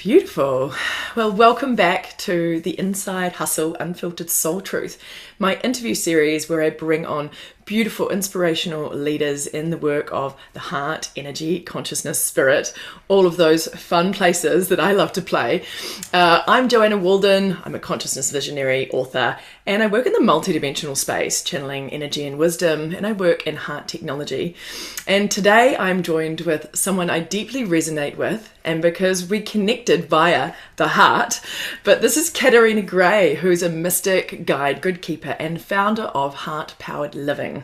Beautiful. Well, welcome back to the Inside Hustle Unfiltered Soul Truth, my interview series where I bring on beautiful, inspirational leaders in the work of the heart, energy, consciousness, spirit, all of those fun places that I love to play. I'm Joanna Walden. I'm a consciousness visionary, author, and I work in the multidimensional space, channeling energy and wisdom, and I work in heart technology. And today I'm joined with someone I deeply resonate with, and because we connected via the heart, but this is Katerina Gray, who's a mystic, guide, gridkeeper, and founder of HeartPoweredLiving.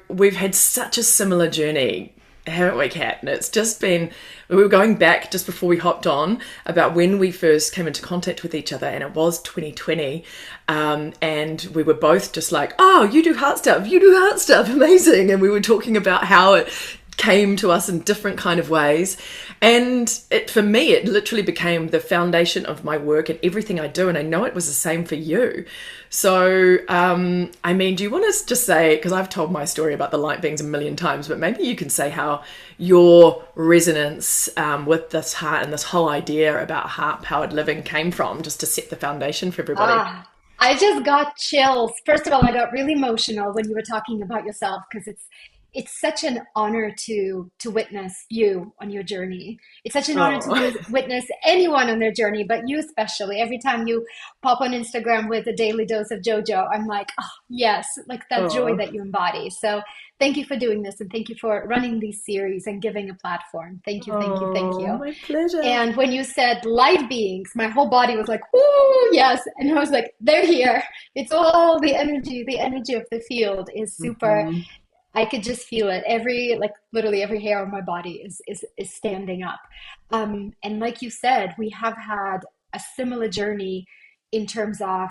We've had such a similar journey, haven't we, Kat? And it's just been, we were going back just before we hopped on about when we first came into contact with each other, and it was 2020. And we were both just like, oh, you do heart stuff, amazing. And we were talking about how it came to us in different kind of ways. And for me, it literally became the foundation of my work and everything I do. And I know it was the same for you. So, do you want to just say, because I've told my story about the light beings a million times, but maybe you can say how your resonance with this heart and this whole idea about heart-powered living came from, just to set the foundation for everybody. I just got chills. First of all, I got really emotional when you were talking about yourself because it's such an honor to witness you on your journey. It's such an honor to Oh, witness anyone on their journey, but you especially. Every time you pop on Instagram with a daily dose of JoJo, I'm like, oh, yes, like that joy oh, that you embody. So thank you for doing this, and thank you for running these series and giving a platform. Thank you, thank you, thank oh, you. my pleasure. And when you said light beings, my whole body was like, "Ooh, yes!" And I was like, "They're here." It's all the energy. The energy of the field is super. Mhm. I could just feel it. Literally every hair on my body is standing up. And like you said, we have had a similar journey in terms of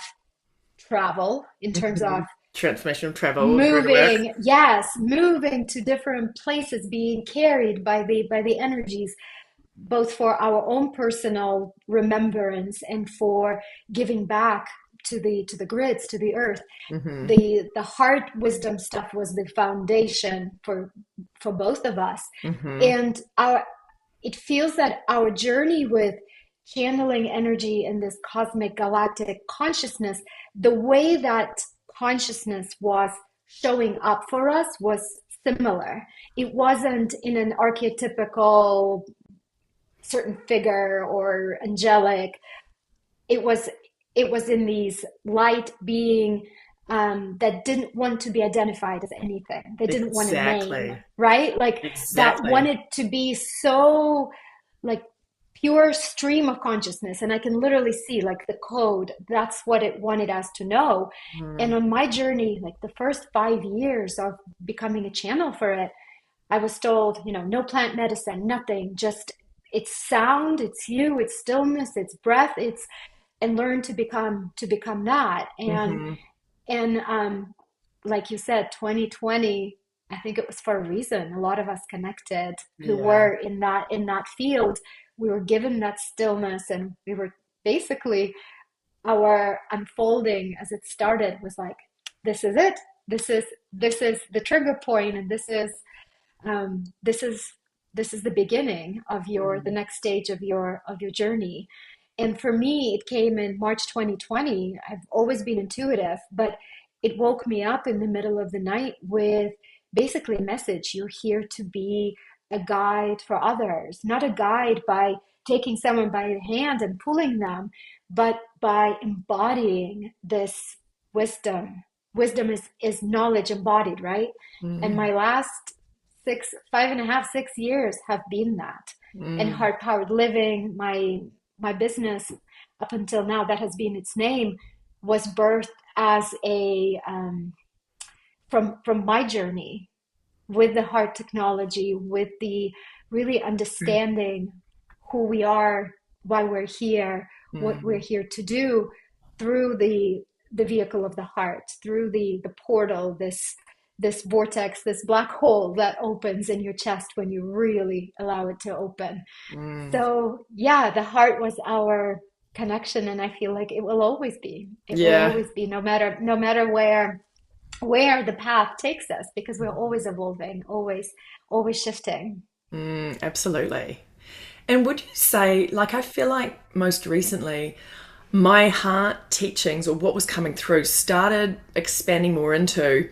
travel, in terms of Mhm. Transformational travel, grid work. moving, yes, moving to different places, being carried by the energies, both for our own personal remembrance and for giving back to the grids, to the earth. Hmm. The heart wisdom stuff was the foundation for both of us. Hmm. And our it feels that our journey with channeling energy in this cosmic galactic consciousness, the way that consciousness was showing up for us was similar. It wasn't in an archetypical certain figure or angelic. It was it was in these light being, that didn't want to be identified as anything. They didn't want a name, Exactly. right? Like that Exactly. wanted to be so like pure stream of consciousness. And I can literally see like the code. That's what it wanted us to know. And Mm. on my journey, like the first 5 years of becoming a channel for it, I was told, no plant medicine, nothing, just it's sound, it's you, it's stillness, it's breath, it's and learn to become that. And Hmm. and like you said, 2020, I think it was for a reason. A lot of us connected who Yeah. were in that field. We were given that stillness, and we were basically, our unfolding as it started was like, this is it. This is the trigger point, and um, this is this is the beginning of the Mm. next stage of your journey. And for me, it came in March 2020. I've always been intuitive, but it woke me up in the middle of the night with basically a message. You're here to be a guide for others, not a guide by taking someone by the hand and pulling them, but by embodying this wisdom. Wisdom is knowledge embodied, right? And Mm. my last 5.5, 6 years have been that. And Mm. Heart Powered Living, my business up until now, that has been its name, was birthed as a from my journey with the heart technology, with the really understanding who we are, why we're here, what we're Mm. here to do through the vehicle of the heart, through the portal, this vortex, this black hole that opens in your chest when you really allow it to open. Mm. So yeah, the heart was our connection, and I feel like it will always be. It will Yeah. always be, no matter where the path takes us, because we're Mhm. always evolving, always shifting. Mm, absolutely. And would you say, like, I feel like most recently, my heart teachings or what was coming through started expanding more into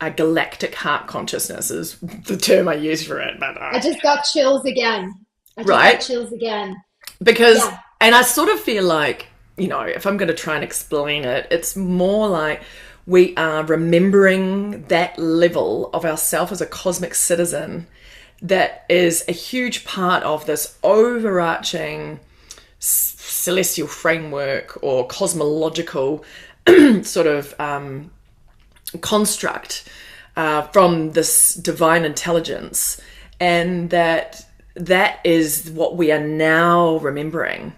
a galactic heart consciousness is the term I use for it, but I just got chills again. I just got right? chills again. Because, Yeah. and I sort of feel like, you know, if I'm going to try and explain it, it's more like we are remembering that level of ourself as a cosmic citizen that is a huge part of this overarching celestial framework or cosmological sort of construct from this divine intelligence, and that is what we are now remembering.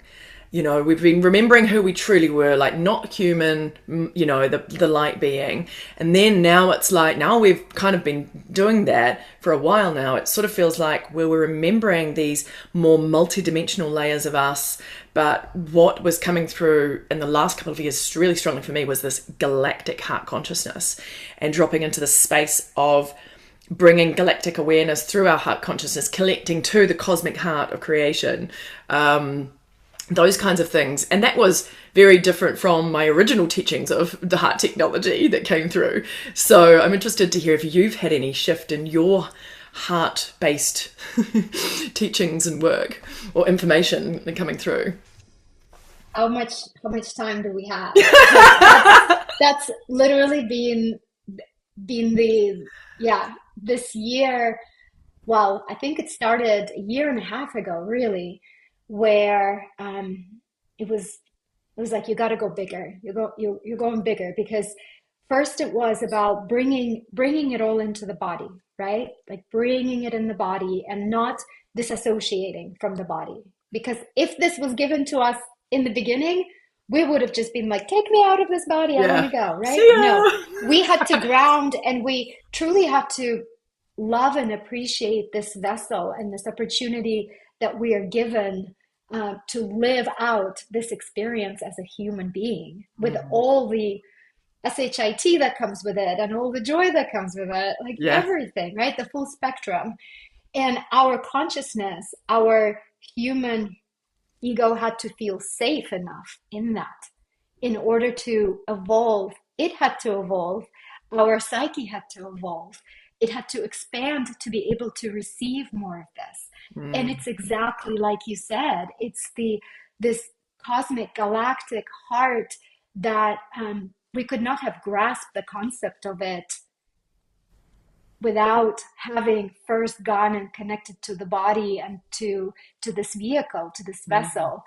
You know, we've been remembering who we truly were, like not human, you know, the light being. And then now it's like, now we've kind of been doing that for a while now. It sort of feels like we're remembering these more multidimensional layers of us. But what was coming through in the last couple of years really strongly for me was this galactic heart consciousness and dropping into the space of bringing galactic awareness through our heart consciousness, collecting to the cosmic heart of creation. Those kinds of things. And that was very different from my original teachings of the heart technology that came through. So I'm interested to hear if you've had any shift in your heart-based teachings and work or information coming through. How much time do we have? Because that's literally been the, yeah, this year. Well, I think it started a year and a half ago, really, where it was it was like you got to go bigger. You're going bigger because first it was about bringing it all into the body, right? Like bringing it in the body and not disassociating from the body. Because if this was given to us in the beginning, we would have just been like, take me out of this body. I want to Yeah. go, See right? No, ya. we had to ground and we truly had to love and appreciate this vessel and this opportunity that we are given to live out this experience as a human being with Mm. all the SHIT that comes with it and all the joy that comes with it, like Yeah. everything, right? The full spectrum. And our consciousness, our human ego had to feel safe enough in that in order to evolve. It had to evolve. Our psyche had to evolve. It had to expand to be able to receive more of this. And Mm. it's exactly like you said. It's this cosmic galactic heart that we could not have grasped the concept of it without having first gone and connected to the body and to this vehicle, to this Mm. vessel.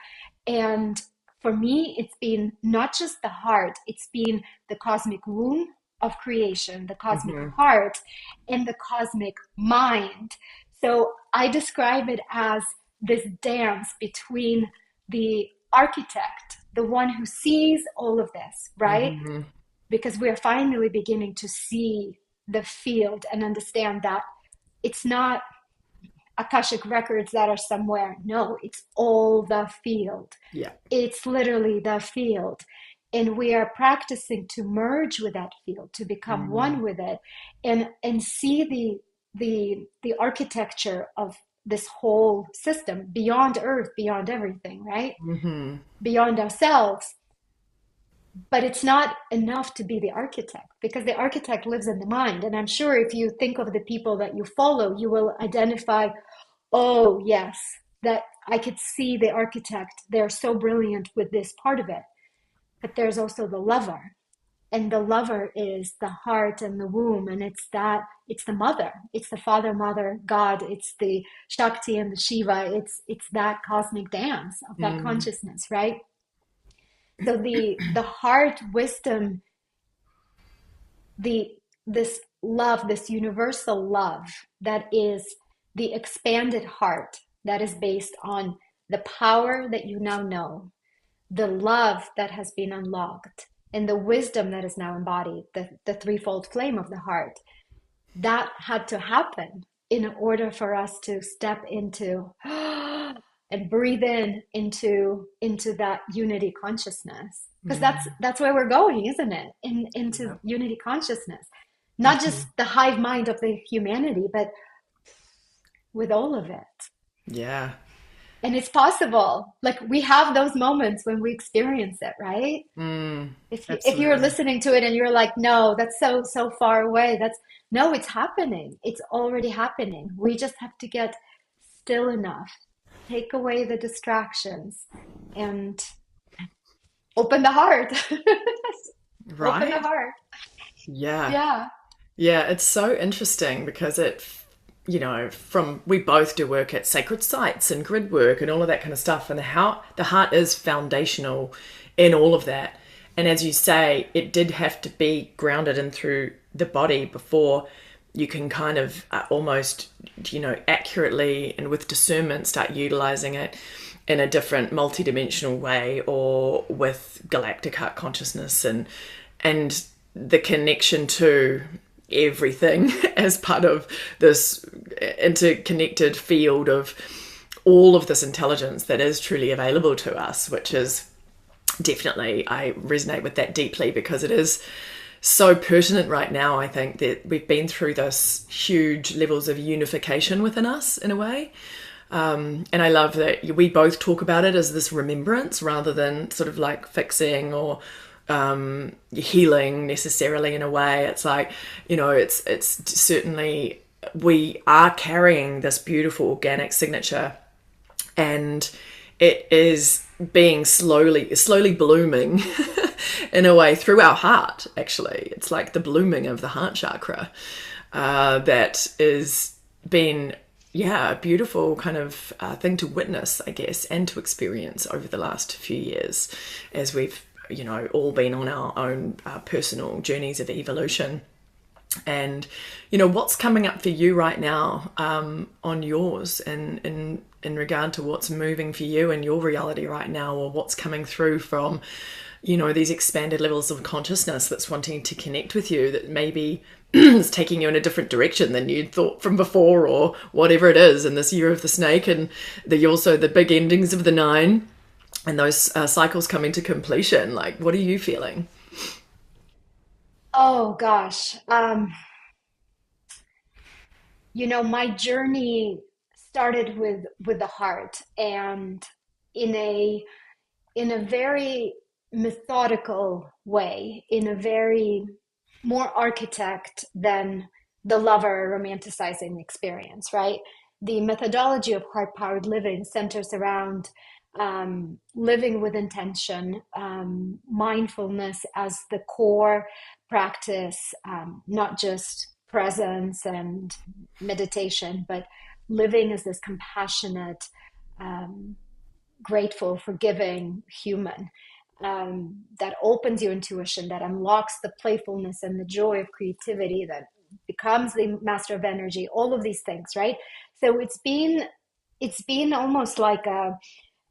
And for me, it's been not just the heart, it's been the cosmic womb of creation, the cosmic Mhm. heart, and the cosmic mind. So I describe it as this dance between the architect, the one who sees all of this, right? Mhm. Because we're finally beginning to see the field and understand that it's not Akashic records that are somewhere. No, it's all the field. Yeah. It's literally the field. And we are practicing to merge with that field, to become Mm. one with it, and see the architecture of this whole system beyond earth, beyond everything, right? Mhm. Beyond ourselves. But it's not enough to be the architect because the architect lives in the mind. And I'm sure if you think of the people that you follow, you will identify, oh, yes, that I could see the architect. They're so brilliant with this part of it. But there's also the lover. And the lover is the heart and the womb. And it's the mother. It's the father, mother, God. It's the Shakti and the Shiva. It's that cosmic dance of that Mm. consciousness, right? So the heart wisdom, the this love, this universal love that is the expanded heart that is based on the power that you now know, the love that has been unlocked, and the wisdom that is now embodied, the threefold flame of the heart, that had to happen in order for us to step into and breathe in into that unity consciousness, because Mm. that's where we're going, isn't it? Into Yeah. unity consciousness, not just Mhm. the hive mind of the humanity, but with all of it. Yeah. And it's possible. Like we have those moments when we experience it, right? Mm, If you're absolutely. listening to it and you're like, no, that's so far away. That's no, it's happening. It's already happening. We just have to get still enough, take away the distractions, and open the heart. Open the Right? heart. Yeah. Yeah. Yeah, it's so interesting because from we both do work at sacred sites and grid work and all of that kind of stuff, and how the heart is foundational in all of that. And as you say, it did have to be grounded in through the body before you can kind of almost, accurately and with discernment start utilizing it in a different multidimensional way or with galactic heart consciousness and the connection to everything as part of this interconnected field of all of this intelligence that is truly available to us, which is definitely, I resonate with that deeply because it is so pertinent right now. I think that we've been through this huge levels of unification within us in a way. And I love that we both talk about it as this remembrance rather than sort of like fixing or healing necessarily in a way. It's like, it's certainly we are carrying this beautiful organic signature, and it is being slowly blooming in a way through our heart. Actually, it's like the blooming of the heart chakra that is been, yeah, a beautiful kind of thing to witness, I guess, and to experience over the last few years as we've, all been on our own personal journeys of evolution. And, what's coming up for you right now on yours and in regard to what's moving for you in your reality right now, or what's coming through from, these expanded levels of consciousness that's wanting to connect with you that maybe is taking you in a different direction than you'd thought from before, or whatever it is in this year of the snake, and also the big endings of the nine and those cycles coming to completion. Like, what are you feeling? Oh gosh. My journey started with the heart, and in a very methodical way, in a very more architect than the lover romanticizing experience, right? The methodology of heart powered living centers around living with intention, mindfulness as the core practice, not just presence and meditation, but living as this compassionate, um, grateful, forgiving human, that opens your intuition, that unlocks the playfulness and the joy of creativity, that becomes the master of energy, all of these things, right? So it's been almost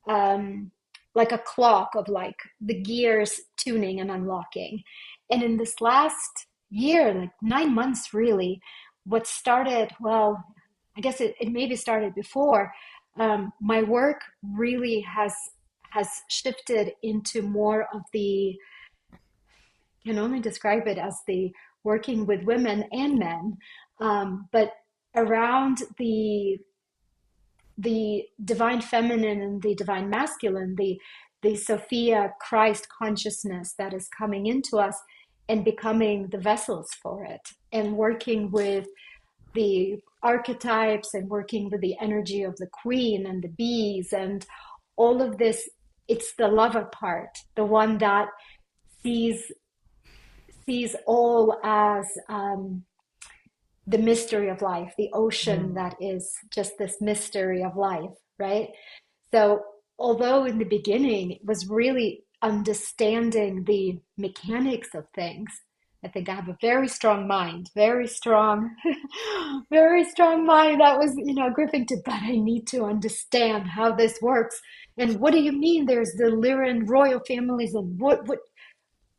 um, like a clock of like the gears tuning and unlocking. And in this last year, like 9 months really, what started, well, I guess it maybe started before. My work really has shifted into more of the, can only describe it as the working with women and men, but around the divine feminine and the divine masculine, the Sophia Christ consciousness that is coming into us and becoming the vessels for it, and working with the archetypes and working with the energy of the queen and the bees and all of this. It's the lover part, the one that sees sees all as the mystery of life, the ocean Mm. that is just this mystery of life, right? So, although in the beginning it was really understanding the mechanics of things, I think I have a very strong mind, very strong, very strong mind that was, gripping to, but I need to understand how this works. And what do you mean there's the Lyran royal families and what?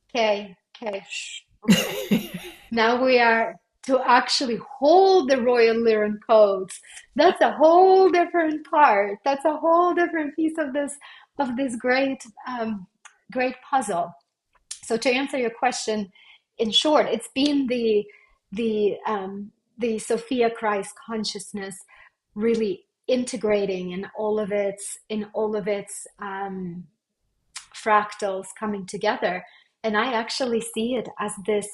Okay, okay, shh, okay. Now we are to actually hold the royal Lyran codes. That's a whole different part. That's a whole different piece of this great puzzle. So to answer your question, in short, it's been the the Sophia Christ consciousness really integrating in all of its fractals coming together. And I actually see it as this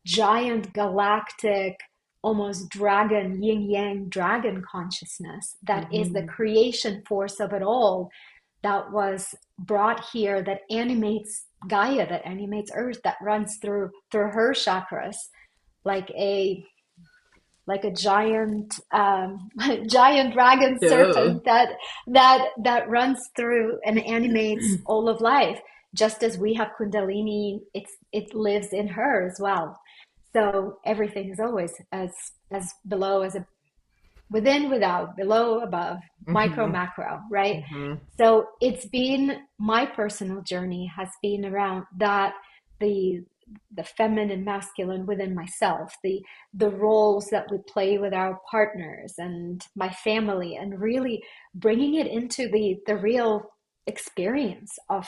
giant galactic, almost dragon, yin yang dragon consciousness that is the creation force of it all, that was brought here, that animates Gaia, that animates Earth, that runs through her chakras like a giant giant dragon serpent that runs through and animates all of life. Just as we have Kundalini, it lives in her as well. So everything is always as below, as a within, without, below, above, micro, macro, right? So it's been, my personal journey has been around that, the feminine, masculine within myself, the roles that we play with our partners and my family, and really bringing it into the real experience of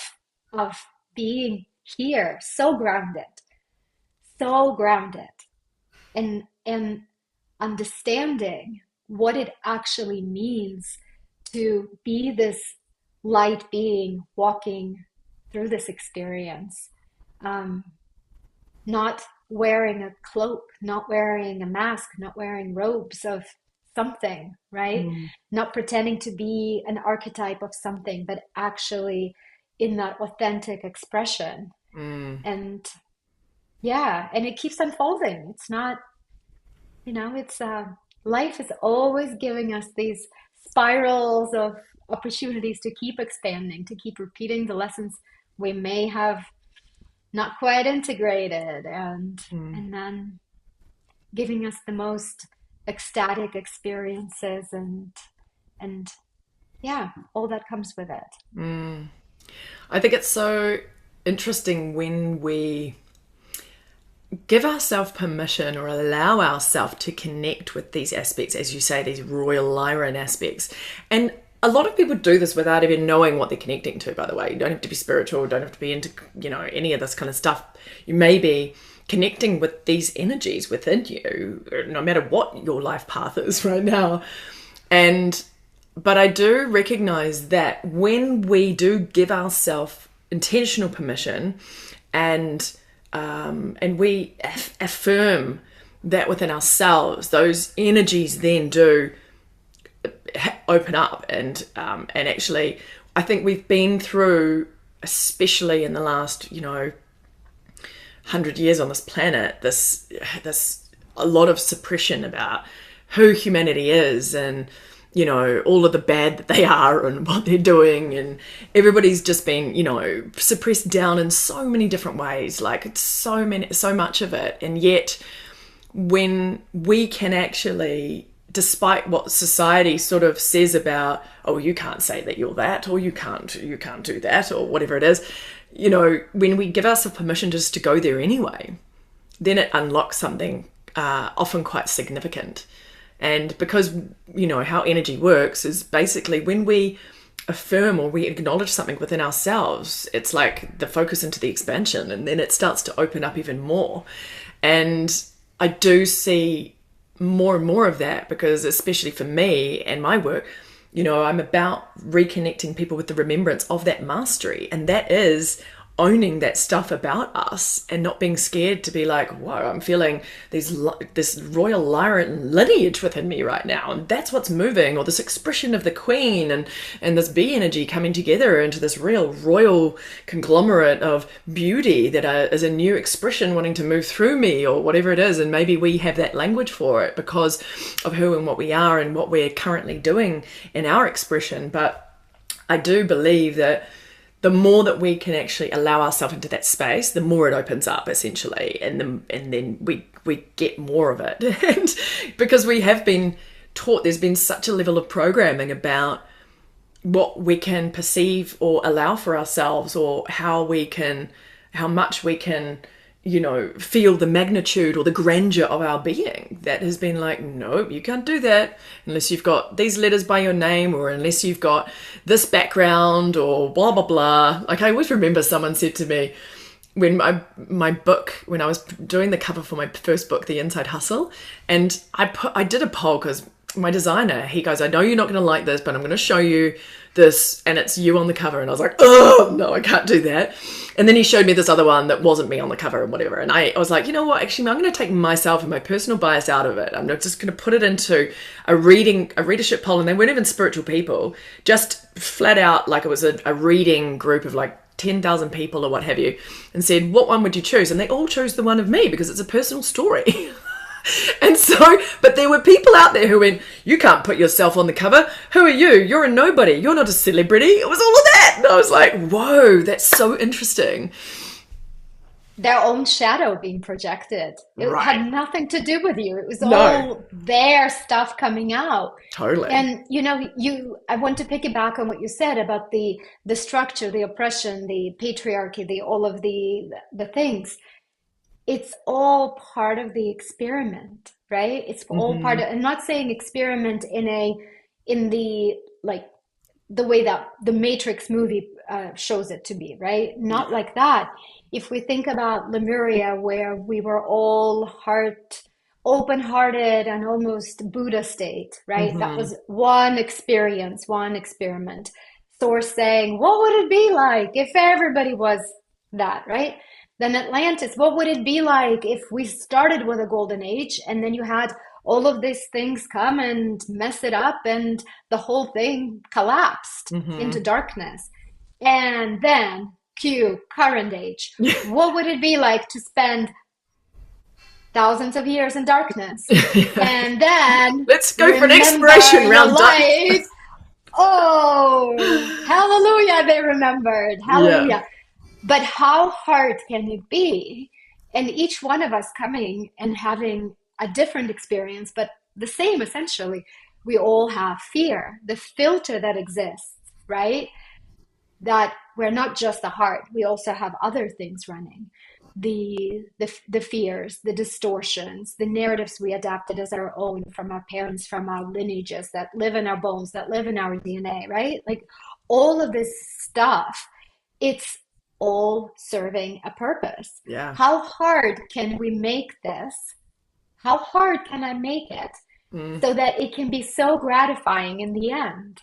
being here, so grounded, and understanding what it actually means to be this light being walking through this experience. Not wearing a cloak, not wearing a mask, not wearing robes of something, right? Not pretending to be an archetype of something, but actually in that authentic expression. And yeah, and it keeps unfolding. It's not, it's life is always giving us these spirals of opportunities to keep expanding, to keep repeating the lessons we may have not quite integrated, and then giving us the most ecstatic experiences, and yeah, all that comes with it. I think it's so interesting when we give ourselves permission or allow ourselves to connect with these aspects, as you say, these royal Lyran aspects. And a lot of people do this without even knowing what they're connecting to, by the way. You don't have to be spiritual, don't have to be into, any of this kind of stuff. You may be connecting with these energies within you, no matter what your life path is right now. But I do recognize that when we do give ourselves intentional permission and we affirm that within ourselves, those energies then do open up, and actually I think we've been through, especially in the last 100 years on this planet, this a lot of suppression about who humanity is, and all of the bad that they are and what they're doing, and everybody's just been suppressed down in so many different ways, like it's so much of it. And yet when we can actually, despite what society sort of says about, oh, you can't say that you're that, or you can't do that, or whatever it is, when we give ourselves permission just to go there anyway, then it unlocks something often quite significant. And because, how energy works is basically when we affirm or we acknowledge something within ourselves, it's like the focus into the expansion, and then it starts to open up even more. And I do see more and more of that, because especially for me and my work, I'm about reconnecting people with the remembrance of that mastery, and that is owning that stuff about us and not being scared to be like, whoa, I'm feeling this royal Lyran lineage within me right now, and that's what's moving, or this expression of the queen and this bee energy coming together into this real royal conglomerate of beauty that is a new expression wanting to move through me, or whatever it is. And maybe we have that language for it because of who and what we are and what we're currently doing in our expression. But I do believe that the more that we can actually allow ourselves into that space, the more it opens up, essentially, and then we get more of it. And because we have been taught, there's been such a level of programming about what we can perceive or allow for ourselves, or how much we can feel the magnitude or the grandeur of our being, that has been like, no, you can't do that unless you've got these letters by your name, or unless you've got this background, or blah, blah, blah. Like, I always remember someone said to me, when my book, when I was doing the cover for my first book, The Inside Hustle, and I did a poll, because my designer, he goes, I know you're not going to like this, but I'm going to show you this, and it's you on the cover. And I was like, oh, no, I can't do that. And then he showed me this other one that wasn't me on the cover and whatever. And I was like, you know what, actually, I'm going to take myself and my personal bias out of it. I'm just going to put it into a readership poll. And they weren't even spiritual people, just flat out, like it was a reading group of like 10,000 people or what have you, and said, what one would you choose? And they all chose the one of me because it's a personal story. And so, but there were people out there who went, you can't put yourself on the cover. Who are you? You're a nobody. You're not a celebrity. It was all of that. And I was like, whoa, that's so interesting. Their own shadow being projected. It Right. had nothing to do with you. It was No. all their stuff coming out. Totally. And I want to piggyback on what you said about the structure, the oppression, the patriarchy, the all of the things. It's all part of the experiment, right? It's all part of, I'm not saying experiment in the like the way that the Matrix movie shows it to be, right? Not like that. If we think about Lemuria, where we were all open-hearted and almost Buddha state, right? That was one experience, one experiment. Source saying, what would it be like if everybody was that, right? Then Atlantis, what would it be like if we started with a golden age and then you had all of these things come and mess it up and the whole thing collapsed into darkness? And then cue current age. What would it be like to spend thousands of years in darkness? And then let's go for an exploration round. Oh, hallelujah, they remembered. Hallelujah. Yeah. But how hard can it be? And each one of us coming and having a different experience, but the same essentially. We all have fear, the filter that exists, right? That we're not just the heart, we also have other things running. The fears, the distortions, the narratives we adapted as our own from our parents, from our lineages that live in our bones, that live in our DNA, right? Like all of this stuff, it's all serving a purpose. Yeah. How hard can we make this? How hard can I make it so that it can be so gratifying in the end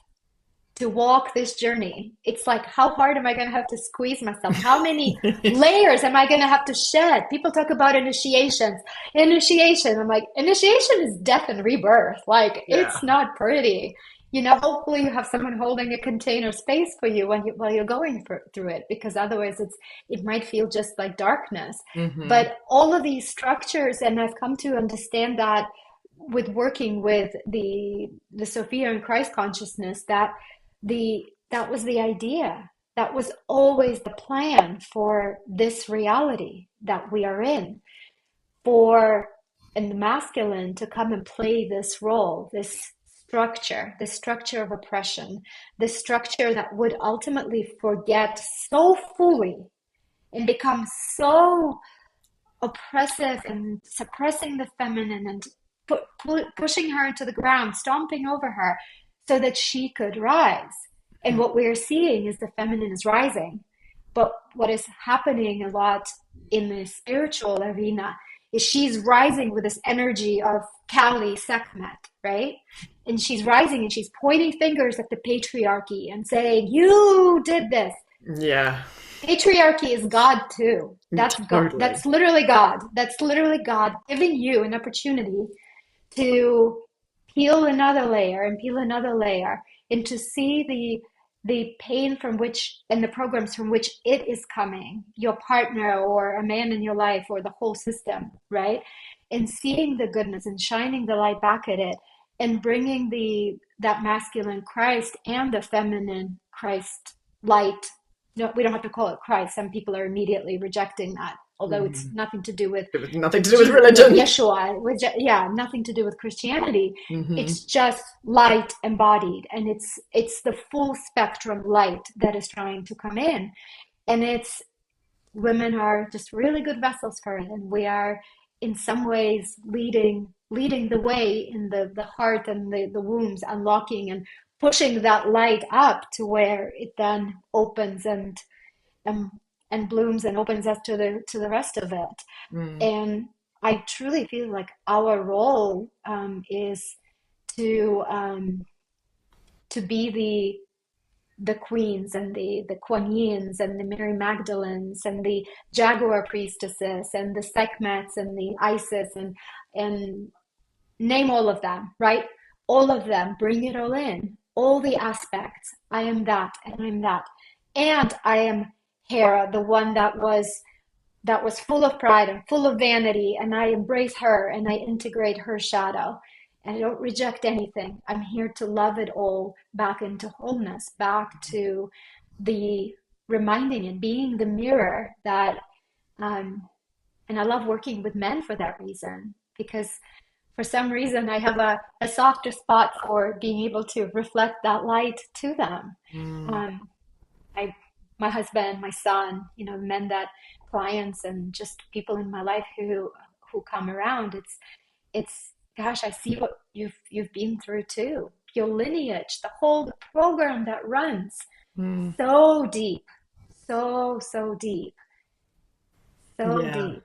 to walk this journey? It's like, how hard am I going to have to squeeze myself? How many layers am I going to have to shed? People talk about initiations. Initiation. I'm like, initiation is death and rebirth. Like, it's not pretty. Hopefully you have someone holding a container space for you while you're going through it, because otherwise it might feel just like darkness. But all of these structures, and I've come to understand that with working with the Sophia and Christ consciousness, that was the idea. That was always the plan for this reality that we are in, for in the masculine to come and play this role, this structure of oppression, this structure that would ultimately forget so fully and become so oppressive and suppressing the feminine and pushing her into the ground, stomping over her so that she could rise. And what we're seeing is the feminine is rising. But what is happening a lot in the spiritual arena is she's rising with this energy of Kali Sekhmet, right? And she's rising and she's pointing fingers at the patriarchy and saying, you did this. Yeah. Patriarchy is God too. That's totally. God. That's literally God. That's literally God giving you an opportunity to peel another layer and peel another layer and to see the pain from which and the programs from which it is coming, your partner or a man in your life or the whole system, right? And seeing the goodness and shining the light back at it and bringing that masculine Christ and the feminine Christ light. No, we don't have to call it Christ. Some people are immediately rejecting that, although it's nothing to do with nothing to do with religion. With Yeshua, nothing to do with Christianity. It's just light embodied, and it's the full spectrum light that is trying to come in, and women are just really good vessels for it, and we are in some ways leading the way in the heart and the wombs, unlocking and pushing that light up to where it then opens and blooms and opens us to the rest of it. And I truly feel like our role is to to be the queens and the Kuan Yins and the Mary Magdalenes and the Jaguar priestesses and the Sekhmets and the Isis and name all of them, right? All of them, bring it all in, all the aspects. I am that, and I'm that, and I am Hera, the one that was full of pride and full of vanity, and I embrace her and I integrate her shadow. And I don't reject anything. I'm here to love it all back into wholeness, back to the reminding and being the mirror that, and I love working with men for that reason, because for some reason I have a softer spot for being able to reflect that light to them. Mm. Um, I, my husband, my son, you know, men that clients and just people in my life who come around. It's gosh, I see what you've been through too. Your lineage, the whole program that runs Mm. so deep, so deep, so Yeah. deep.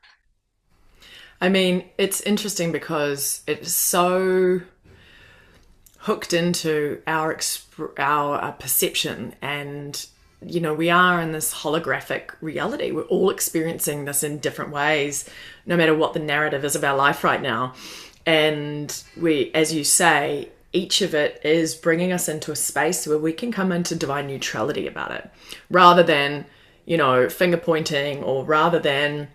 I mean, it's interesting because it's so hooked into our perception, and we are in this holographic reality. We're all experiencing this in different ways, no matter what the narrative is of our life right now. And we, as you say, each of it is bringing us into a space where we can come into divine neutrality about it, rather than finger pointing, or rather than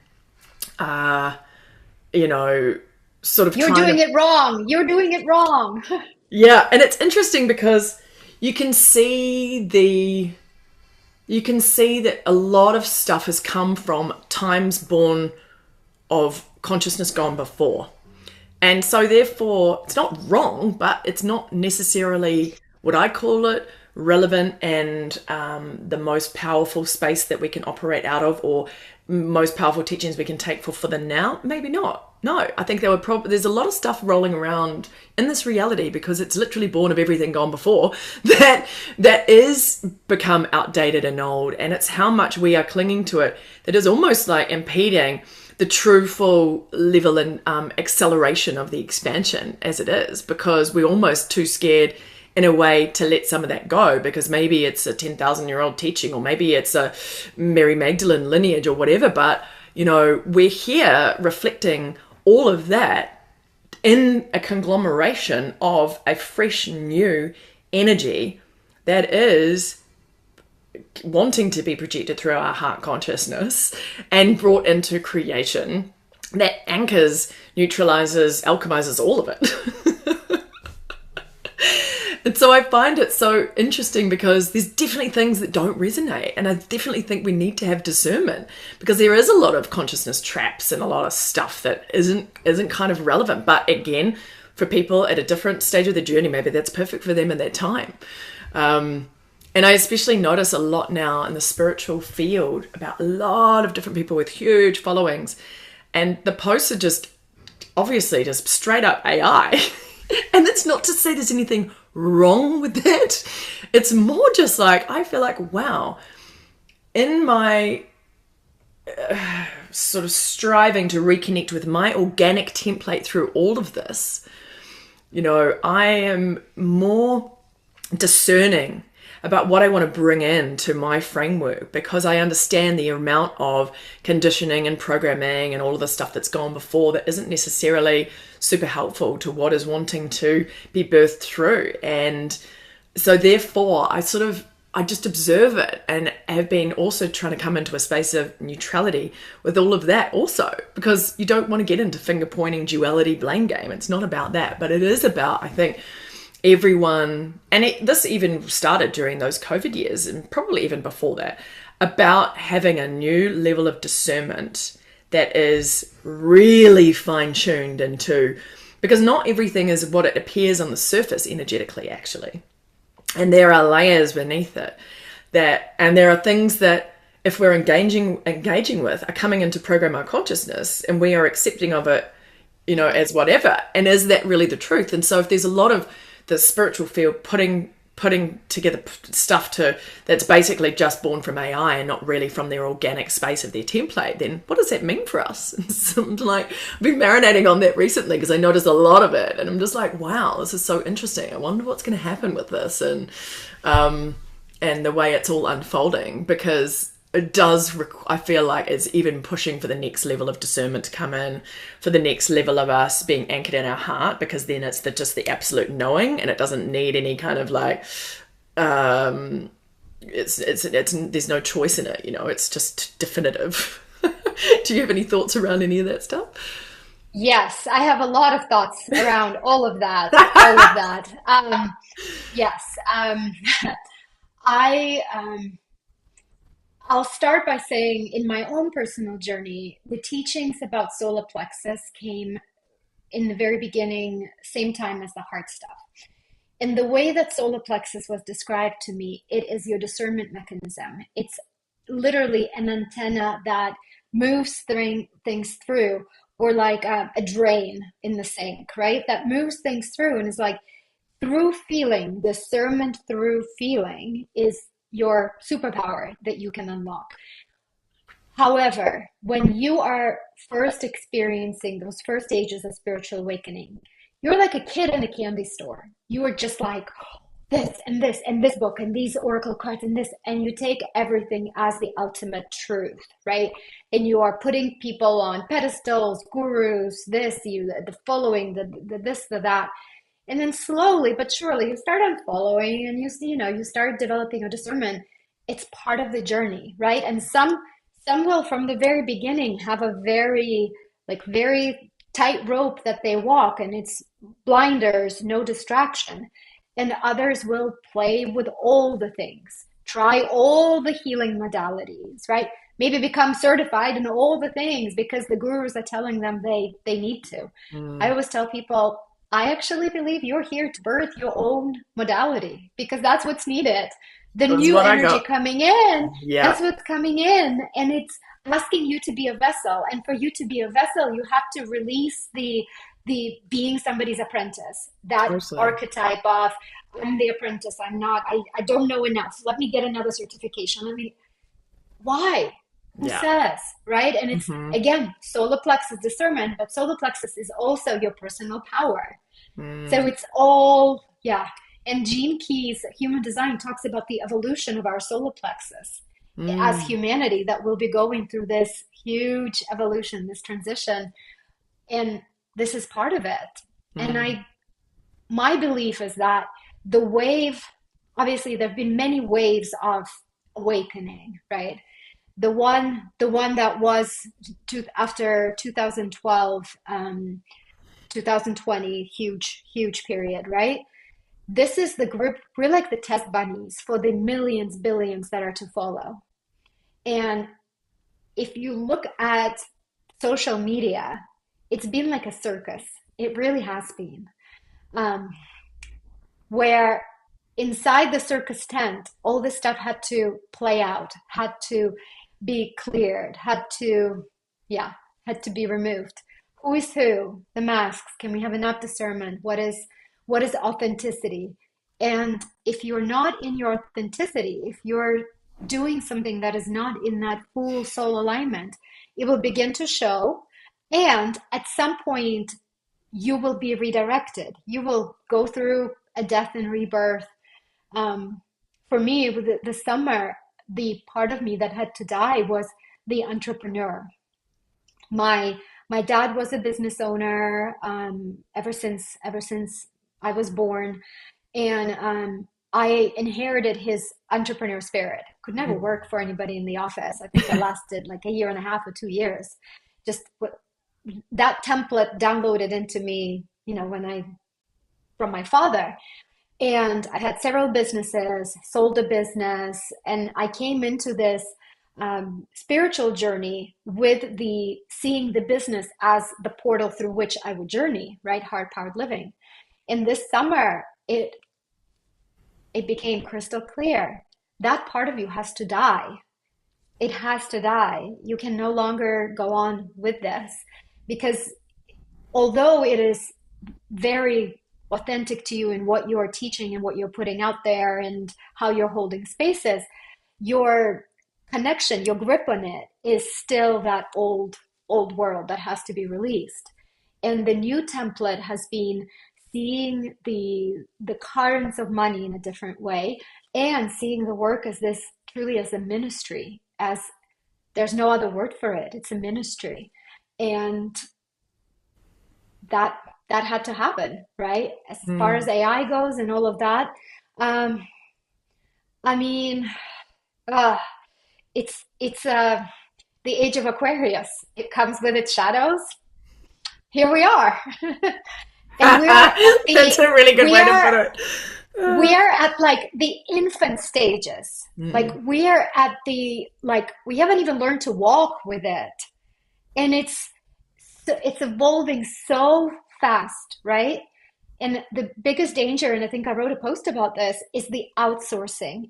sort of You're trying doing to. it wrong. You're doing it wrong. Yeah, and it's interesting because you can see that a lot of stuff has come from times born of consciousness gone before. And so therefore, it's not wrong, but it's not necessarily what I call it relevant and the most powerful space that we can operate out of, or most powerful teachings we can take for the now. Maybe not. No, I think there's a lot of stuff rolling around in this reality, because it's literally born of everything gone before, that is become outdated and old. And it's how much we are clinging to it that is almost like impeding the true full level and acceleration of the expansion as it is, because we're almost too scared in a way to let some of that go, because maybe it's a 10,000-year-old teaching, or maybe it's a Mary Magdalene lineage or whatever. But we're here reflecting all of that in a conglomeration of a fresh new energy that is wanting to be projected through our heart consciousness and brought into creation, that anchors, neutralizes, alchemizes all of it. And so I find it so interesting, because there's definitely things that don't resonate, and I definitely think we need to have discernment, because there is a lot of consciousness traps and a lot of stuff that isn't kind of relevant. But again, for people at a different stage of the journey, maybe that's perfect for them in that time. And I especially notice a lot now in the spiritual field about a lot of different people with huge followings, and the posts are just obviously just straight up AI. And that's not to say there's anything wrong with that. It's more just like, I feel like, wow, in my sort of striving to reconnect with my organic template through all of this, I am more discerning about what I want to bring into my framework, because I understand the amount of conditioning and programming and all of the stuff that's gone before that isn't necessarily super helpful to what is wanting to be birthed through. And so therefore I just observe it, and have been also trying to come into a space of neutrality with all of that also, because you don't want to get into finger pointing, duality, blame game. It's not about that, but it is about, I think, everyone, and this even started during those COVID years, and probably even before that, about having a new level of discernment that is really fine-tuned into, because not everything is what it appears on the surface energetically, actually. And there are layers beneath it, and there are things that, if we're engaging with, are coming into program our consciousness, and we are accepting of it, as whatever. And is that really the truth? And so if there's a lot of the spiritual field putting putting together stuff that's basically just born from AI and not really from their organic space of their template, then what does that mean for us? So I'm like, I've been marinating on that recently because I noticed a lot of it, and I'm just like, wow, this is so interesting. I wonder what's going to happen with this, and the way it's all unfolding, because it does, I feel like it's even pushing for the next level of discernment to come in, for the next level of us being anchored in our heart, because then it's just the absolute knowing, and it doesn't need any kind of like, it's there's no choice in it, it's just definitive. Do you have any thoughts around any of that stuff? Yes, I have a lot of thoughts around all of that. All of that. Yes. I I'll start by saying in my own personal journey, the teachings about solar plexus came in the very beginning, same time as the heart stuff. And the way that solar plexus was described to me, it is your discernment mechanism. It's literally an antenna that moves things through, or like a drain in the sink, right? That moves things through and is like, through feeling, discernment through feeling is your superpower that you can unlock. However, when you are first experiencing those first stages of spiritual awakening, you're like a kid in a candy store. You are just like, "Oh, this and this book and these oracle cards and this," and you take everything as the ultimate truth, right? And you are putting people on pedestals, gurus, the following, the this, the that. And then slowly but surely you start unfollowing, and you start developing a discernment. It's part of the journey, right? And some will from the very beginning have a very tight rope that they walk, and it's blinders, no distraction. And others will play with all the things, try all the healing modalities, right? Maybe become certified in all the things because the gurus are telling them they need to. I always tell people, I actually believe you're here to birth your own modality, because that's what's needed. The That's new what I energy got. coming in, Yeah. that's what's coming in. And it's asking you to be a vessel. And for you to be a vessel, you have to release the being somebody's apprentice, that Totally. archetype of, I'm the apprentice, I don't know enough. Let me get another certification. Why? Who Yeah. says, right? And it's, Hmm. again, solar plexus discernment, but solar plexus is also your personal power. So Mm. it's all, yeah. And Gene Key's Human Design talks about the evolution of our solar plexus as Mm. humanity, that will be going through this huge evolution, this transition. And this is part of it. And Mm. my belief is that the wave, obviously, there have been many waves of awakening, right? The one that was after 2012, 2020, huge period, right? This is the group, we're like the test bunnies for the millions, billions that are to follow. And if you look at social media, it's been like a circus. It really has been. Um, where inside the circus tent, all this stuff had to play out, had to be cleared, yeah, had to be removed. Who is who? The masks. Can we have enough discernment? What is authenticity? And if you're not in your authenticity, if you're doing something that is not in that full soul alignment, it will begin to show. And at some point, you will be redirected. You will go through a death and rebirth. Um, for me, with the summer, the part of me that had to die was the entrepreneur. My dad was a business owner, ever since I was born, and I inherited his entrepreneur spirit. Could never Mm. work for anybody in the office. I think I lasted like a year and a half or 2 years. Just that template downloaded into me, when I from my father. And I had several businesses, sold a business, and I came into this spiritual journey with the seeing the business as the portal through which I would journey, right? Heart powered living. And this summer, it became crystal clear that part of you has to die. It has to die. You can no longer go on with this, because although it is very authentic to you in what you're teaching and what you're putting out there and how you're holding spaces, your connection, your grip on it is still that old world that has to be released. And the new template has been seeing the currents of money in a different way, and seeing the work as this truly as a ministry, as there's no other word for it. It's a ministry. And that had to happen, right? As far as AI goes and all of that. Um, I mean, uh, it's the age of Aquarius. It comes with its shadows. Here we are. And we're at That's a really good we way to are put it. we're at like the infant stages. Like Mm. we're at the like we haven't even learned to walk with it. And it's evolving so fast, right? And the biggest danger, and I think I wrote a post about this, is the outsourcing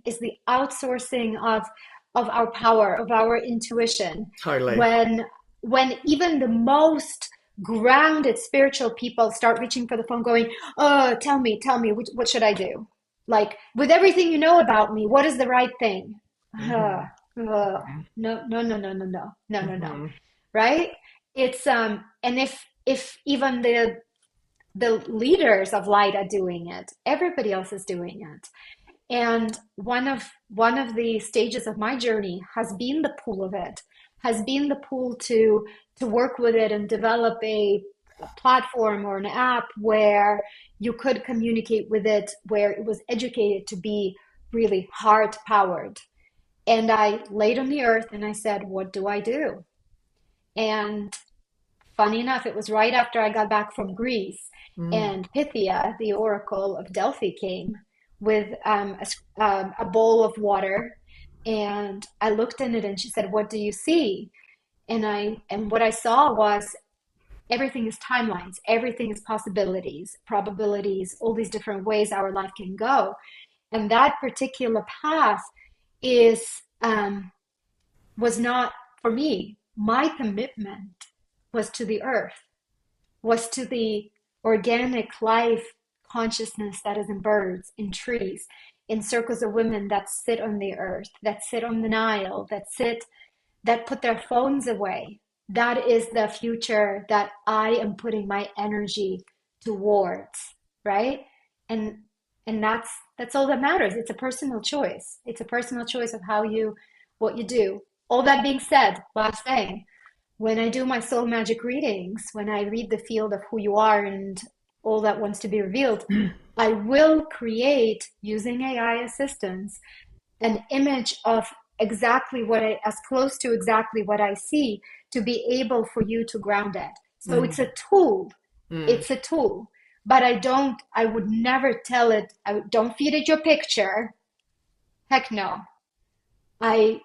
of our power, of our intuition. Totally. When even the most grounded spiritual people start reaching for the phone, going, "Oh, tell me, what should I do? Like with everything you know about me, what is the right thing?" Uh, Hmm. no, no, no, no, no, no, no, no, no. Hmm. Right? It's and if even the leaders of light are doing it, everybody else is doing it. And one of the stages of my journey has been the pull of it, has been the pull to work with it and develop a platform or an app where you could communicate with it, where it was educated to be really heart powered. And I laid on the earth and I said, what do I do? And funny enough, it was right after I got back from Greece, Mm. and Pythia, the oracle of Delphi, came with a bowl of water, and I looked in it, and she said, "What do you see?" And what I saw was everything is timelines, everything is possibilities, probabilities, all these different ways our life can go, and that particular path is was not for me. My commitment was to the earth, was to the organic life consciousness that is in birds, in trees, in circles of women that sit on the earth, that sit on the Nile, that put their phones away. That is the future that I am putting my energy towards, right? And that's all that matters. It's a personal choice. It's a personal choice of what you do. All that being said, last thing, when I do my soul magic readings, when I read the field of who you are and all that wants to be revealed, I will create, using AI assistance, an image of as close to exactly what I see, to be able for you to ground it. So it's Mm. a tool. Mm. It's a tool. But I would never tell it, don't feed it your picture. Heck no. I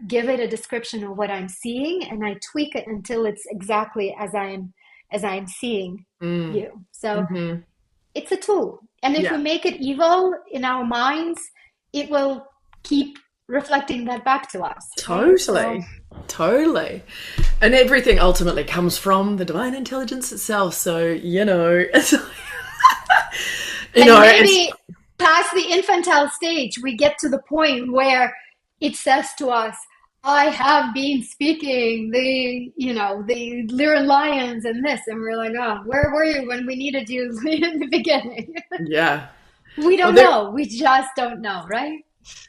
give it a description of what I'm seeing, and I tweak it until it's exactly as I'm seeing Mm. you. So Hmm. it's a tool. And if we Yeah. make it evil in our minds, it will keep reflecting that back to us, right? So Totally. Totally. And everything ultimately comes from the divine intelligence itself. So, and it's maybe past the infantile stage, we get to the point where it says to us, I have been speaking the Lyran Lions and this, and we're like, oh, where were you when we needed you in the beginning? yeah. We Well, don't know. We just don't know, right?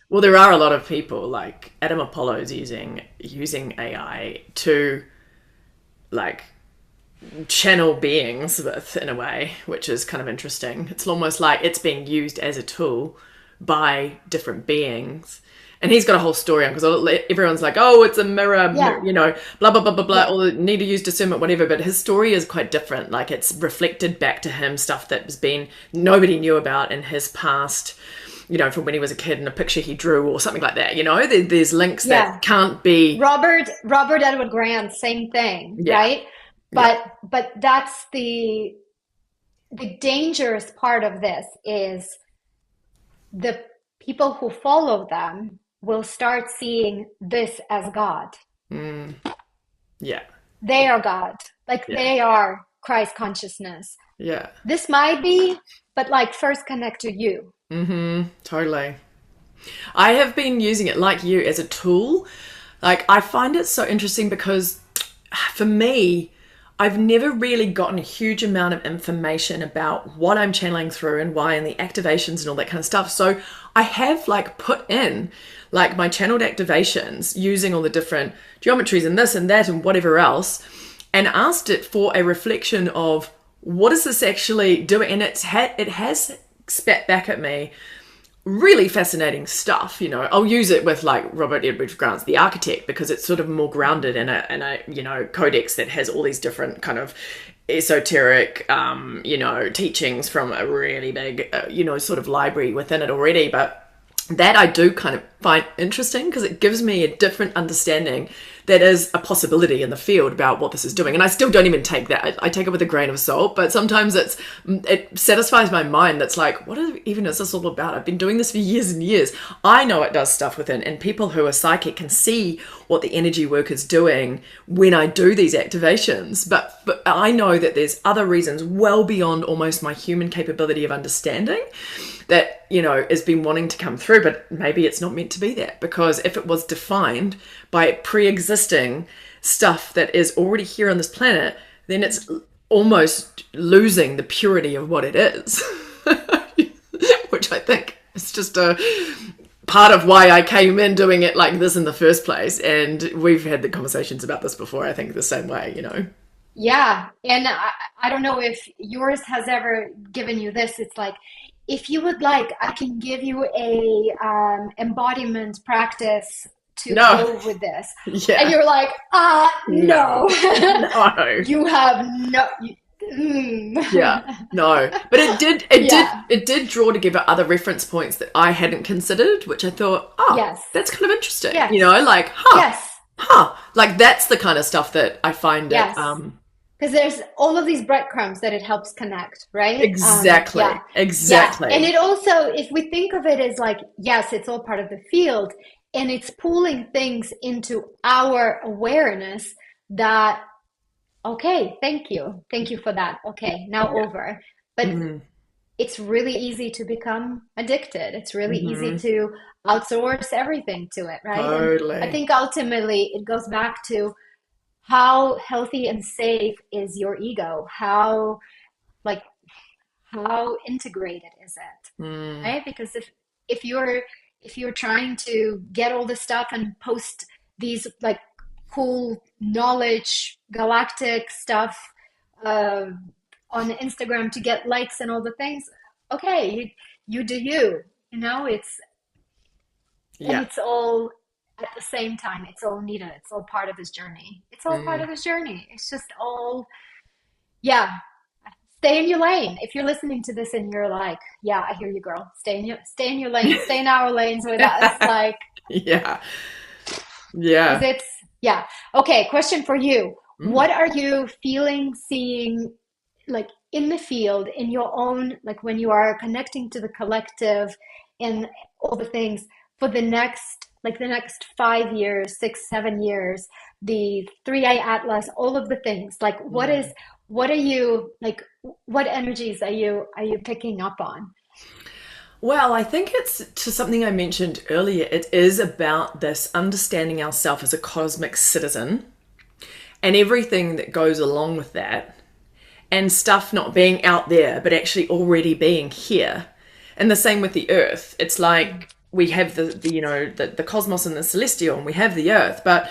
there are a lot of people like Adam Apollo's using AI to like channel beings with in a way, which is kind of interesting. It's almost like it's being used as a tool by different beings. And he's got a whole story on, because everyone's like, oh, it's a mirror, Yeah, blah, blah, blah, blah, blah, yeah, or need to use discernment, whatever. But his story is quite different. Like, it's reflected back to him stuff that has been, nobody knew about in his past, from when he was a kid, and a picture he drew or something like that. There's links yeah. that can't be, Robert Edward Grant, same thing, yeah, right? yeah. But that's the dangerous part of this is the people who follow them will start seeing this as God. Mm, yeah, They are God. Like yeah. they are Christ consciousness. Yeah. This might be, but like first connect to you. Totally. I have been using it like you as a tool. Like, I find it so interesting because for me, I've never really gotten a huge amount of information about what I'm channeling through and why, and the activations and all that kind of stuff. So I have like put in like my channeled activations using all the different geometries and this and that and whatever else, and asked it for a reflection of what is this actually doing. And it has spat back at me really fascinating stuff. I'll use it with like Robert Edward Grant's The Architect, because it's sort of more grounded in a codex that has all these different kind of esoteric teachings from a really big sort of library within it already. But that I do kind of find interesting because it gives me a different understanding that is a possibility in the field about what this is doing. And I still don't even take that. I take it with a grain of salt, but sometimes it satisfies my mind. That's like, what even is this all about? I've been doing this for years and years. I know it does stuff within, and people who are psychic can see what the energy work is doing when I do these activations. But I know that there's other reasons well beyond almost my human capability of understanding that, has been wanting to come through, but maybe it's not meant to be that, because if it was defined by pre-existing stuff that is already here on this planet, then it's almost losing the purity of what it is, which I think is just a part of why I came in doing it like this in the first place. And we've had the conversations about this before, I think the same way, Yeah. And I don't know if yours has ever given you this. It's like, if you would like, I can give you a embodiment practice to go with this. Yeah. And you're like, no. No. You have no. Yeah, no. But it did draw together other reference points that I hadn't considered, which I thought, yes, that's kind of interesting. Yes. Like, like that's the kind of stuff that I find yes. it because there's all of these breadcrumbs that it helps connect, right? Exactly. Exactly. Yeah. And it also, if we think of it as like, yes, it's all part of the field, and it's pulling things into our awareness that, okay, thank you for that. Okay, now over. But it's really easy to become addicted. It's really easy to outsource everything to it, right? Totally. And I think ultimately it goes back to how healthy and safe is your ego? How integrated is it? Right? Because if you're trying to get all this stuff and post these like cool knowledge, galactic stuff on Instagram to get likes and all the things, okay, you do you. It's and it's all at the same time, it's all needed. It's all part of his journey. It's all part of his journey. It's just all, stay in your lane. If you're listening to this and you're like, yeah, I hear you, girl. Stay in your lane. Stay in our lanes with us. Like, yeah. Okay, question for you. What are you feeling, seeing, like in the field, in your own, like when you are connecting to the collective and all the things for the next 5 years, 6, 7 years, the 3i Atlas, all of the things, like what are you, like, what energies are you picking up on? Well, I think it's to something I mentioned earlier. It is about this understanding ourselves as a cosmic citizen and everything that goes along with that, and stuff not being out there, but actually already being here. And the same with the earth. It's like we have the cosmos and the celestial, and we have the earth, but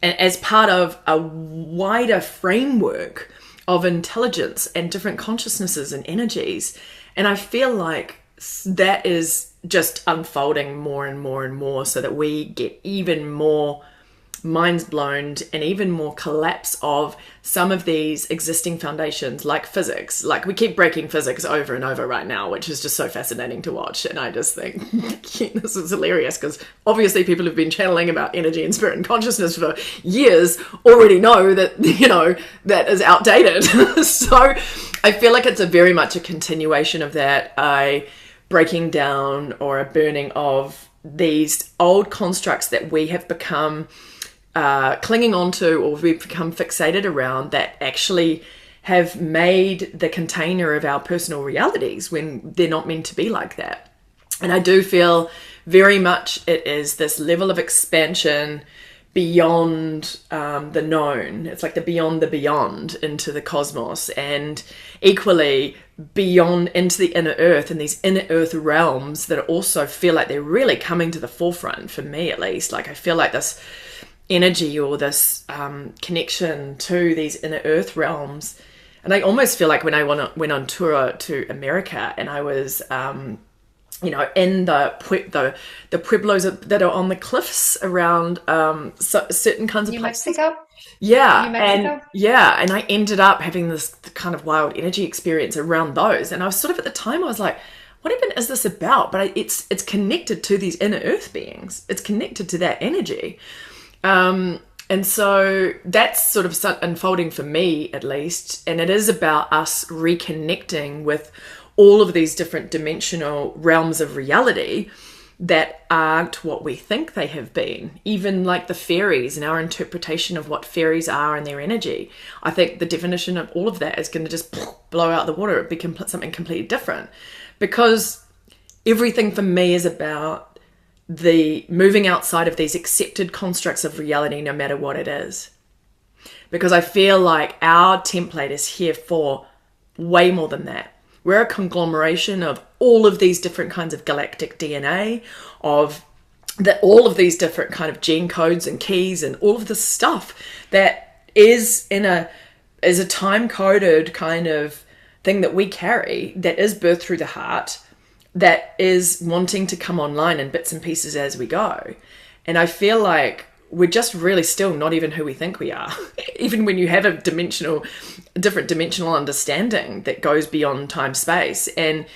as part of a wider framework of intelligence and different consciousnesses and energies. And I feel like that is just unfolding more and more and more, so that we get even more minds blown and even more collapse of some of these existing foundations, like physics. Like, we keep breaking physics over and over right now, which is just so fascinating to watch. And I just think this is hilarious, because obviously people who've been channeling about energy and spirit and consciousness for years already know that, that is outdated. So I feel like it's very much a continuation of that, a breaking down or a burning of these old constructs that we have become clinging onto, or we've become fixated around, that actually have made the container of our personal realities when they're not meant to be like that. And I do feel very much it is this level of expansion beyond the known. It's like the beyond into the cosmos, and equally beyond into the inner earth, and these inner earth realms that also feel like they're really coming to the forefront, for me at least. Like I feel like this energy or this connection to these inner earth realms. And I almost feel like when I went on tour to America, and I was in the pueblos that are on the cliffs around certain kinds of New places. Mexico? Yeah, New Mexico? and I ended up having this kind of wild energy experience around those. And I was sort of, at the time, I was like, what even is this about? But it's connected to these inner earth beings. It's connected to that energy. And so that's sort of unfolding for me, at least. And it is about us reconnecting with all of these different dimensional realms of reality that aren't what we think they have been. Even like the fairies and our interpretation of what fairies are and their energy. I think the definition of all of that is going to just blow out the water. It become something completely different. Because everything for me is about the moving outside of these accepted constructs of reality, no matter what it is. Because I feel like our template is here for way more than that. We're a conglomeration of all of these different kinds of galactic DNA, of all of these different kind of gene codes and keys and all of this stuff that is a time-coded kind of thing that we carry, that is birthed through the heart, that is wanting to come online in bits and pieces as we go. And I feel like we're just really still not even who we think we are. Even when you have a different dimensional understanding that goes beyond time space, and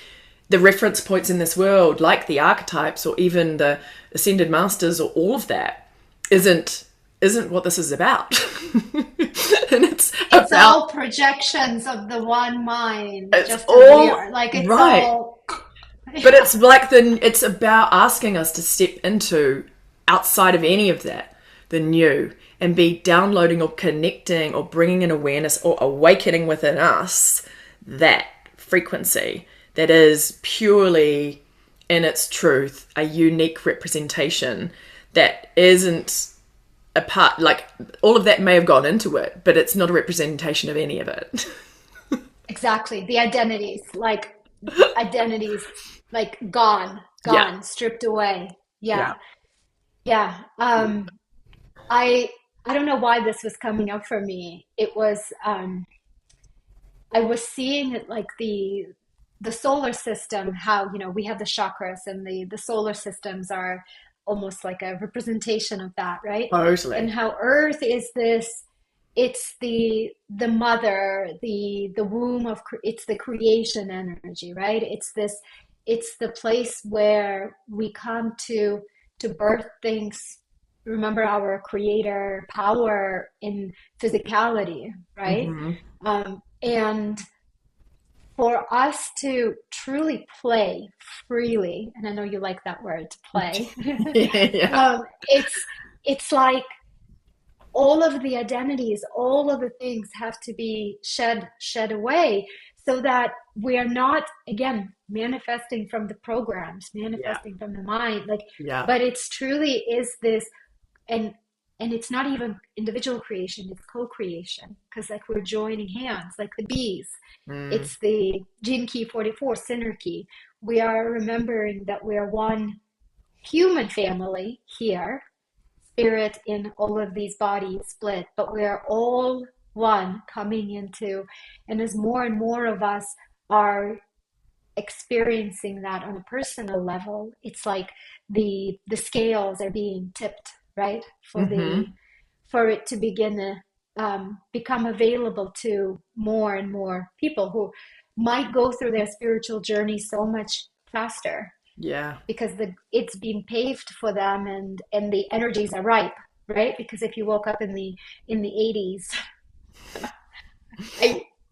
the reference points in this world, like the archetypes or even the ascended masters or all of that, isn't what this is about. And it's about all projections of the one mind. It's just all like it's right. all. But it's like it's about asking us to step into, outside of any of that, the new, and be downloading or connecting or bringing an awareness or awakening within us that frequency that is purely, in its truth, a unique representation that isn't a part, like all of that may have gone into it, but it's not a representation of any of it. Exactly. The identities, like gone, Yeah. stripped away. Yeah. Yeah. I don't know why this was coming up for me. It was I was seeing it like the solar system, how we have the chakras, and the solar systems are almost like a representation of that, right? Totally. And how Earth is this, it's the mother, the womb of it's the creation energy, right? It's the place where we come to birth things. Remember our creator power in physicality, right? Mm-hmm. And for us to truly play freely, and I know you like that word, to play. Yeah. It's like all of the identities, all of the things have to be shed away, so that we are not, again, manifesting from the programs, manifesting from the mind, but it's truly is this, and it's not even individual creation, it's co-creation, because like we're joining hands like the bees. It's the gene key 44, synergy. We are remembering that we are one human family here, spirit in all of these bodies split, but we are all one coming into, and as more and more of us are experiencing that on a personal level, it's like the scales are being tipped, right? For it to begin to become available to more and more people who might go through their spiritual journey so much faster. Yeah. Because it's been paved for them, and the energies are ripe, right? Because if you woke up in the 80s,